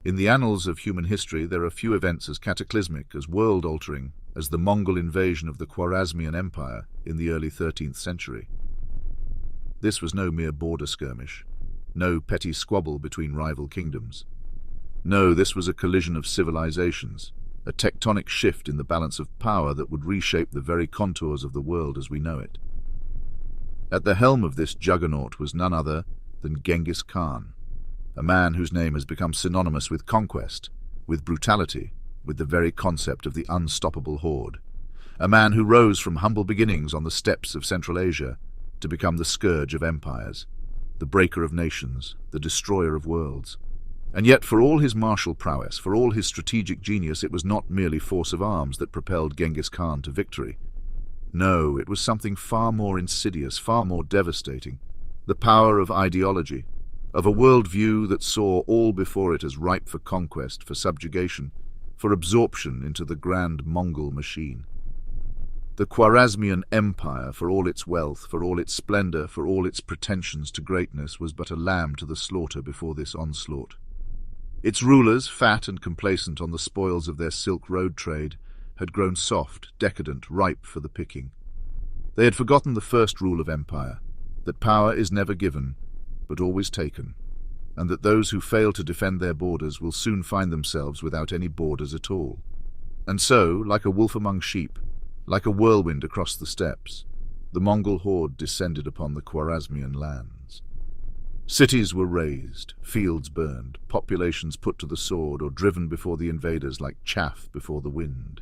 In the annals of human history, there are few events as cataclysmic, as world-altering, as the Mongol invasion of the Khwarazmian Empire in the early 13th century. This was no mere border skirmish, no petty squabble between rival kingdoms. No, this was a collision of civilizations, a tectonic shift in the balance of power that would reshape the very contours of the world as we know it. At the helm of this juggernaut was none other than Genghis Khan, a man whose name has become synonymous with conquest, with brutality, with the very concept of the unstoppable horde. A man who rose from humble beginnings on the steppes of Central Asia to become the scourge of empires, the breaker of nations, the destroyer of worlds. And yet, for all his martial prowess, for all his strategic genius, it was not merely force of arms that propelled Genghis Khan to victory. No, it was something far more insidious, far more devastating. The power of ideology, of a worldview that saw all before it as ripe for conquest, for subjugation, for absorption into the grand Mongol machine. The Khwarazmian Empire, for all its wealth, for all its splendor, for all its pretensions to greatness, was but a lamb to the slaughter before this onslaught. Its rulers, fat and complacent on the spoils of their Silk Road trade, had grown soft, decadent, ripe for the picking. They had forgotten the first rule of empire, that power is never given, but always taken, and that those who fail to defend their borders will soon find themselves without any borders at all. And so, like a wolf among sheep, like a whirlwind across the steppes, the Mongol horde descended upon the Khwarazmian lands. Cities were razed, fields burned, populations put to the sword or driven before the invaders like chaff before the wind.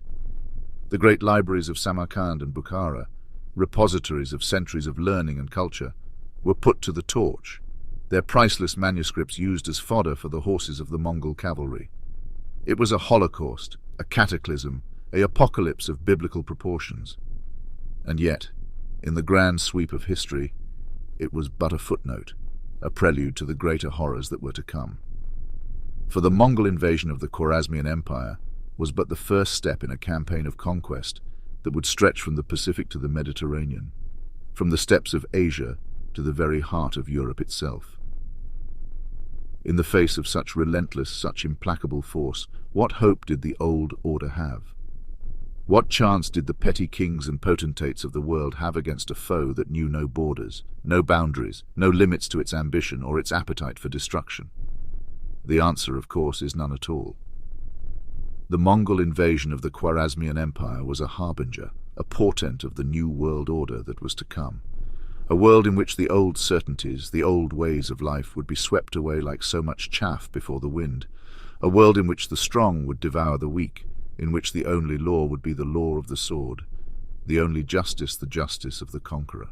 The great libraries of Samarkand and Bukhara, repositories of centuries of learning and culture, were put to the torch, their priceless manuscripts used as fodder for the horses of the Mongol cavalry. It was a holocaust, a cataclysm, an apocalypse of biblical proportions. And yet, in the grand sweep of history, it was but a footnote, a prelude to the greater horrors that were to come. For the Mongol invasion of the Khwarazmian Empire was but the first step in a campaign of conquest that would stretch from the Pacific to the Mediterranean, from the steppes of Asia to the very heart of Europe itself. In the face of such relentless, such implacable force, what hope did the old order have? What chance did the petty kings and potentates of the world have against a foe that knew no borders, no boundaries, no limits to its ambition or its appetite for destruction? The answer, of course, is none at all. The Mongol invasion of the Khwarazmian Empire was a harbinger, a portent of the new world order that was to come. A world in which the old certainties, the old ways of life would be swept away like so much chaff before the wind. A world in which the strong would devour the weak, in which the only law would be the law of the sword, the only justice the justice of the conqueror.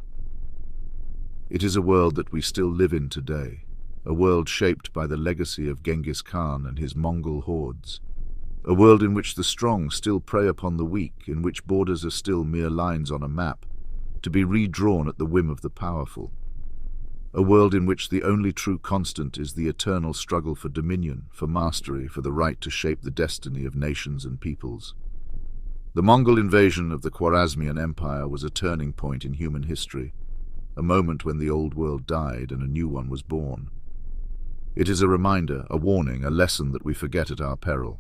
It is a world that we still live in today, a world shaped by the legacy of Genghis Khan and his Mongol hordes, a world in which the strong still prey upon the weak, in which borders are still mere lines on a map, to be redrawn at the whim of the powerful. A world in which the only true constant is the eternal struggle for dominion, for mastery, for the right to shape the destiny of nations and peoples. The Mongol invasion of the Khwarazmian Empire was a turning point in human history, a moment when the old world died and a new one was born. It is a reminder, a warning, a lesson that we forget at our peril.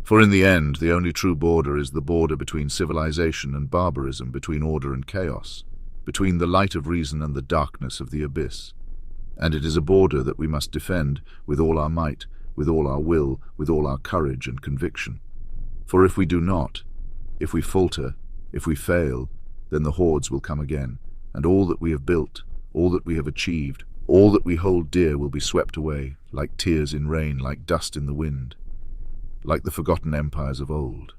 For in the end, the only true border is the border between civilization and barbarism, between order and chaos, between the light of reason and the darkness of the abyss. And it is a border that we must defend with all our might, with all our will, with all our courage and conviction. For if we do not, if we falter, if we fail, then the hordes will come again, and all that we have built, all that we have achieved, all that we hold dear will be swept away, like tears in rain, like dust in the wind, like the forgotten empires of old.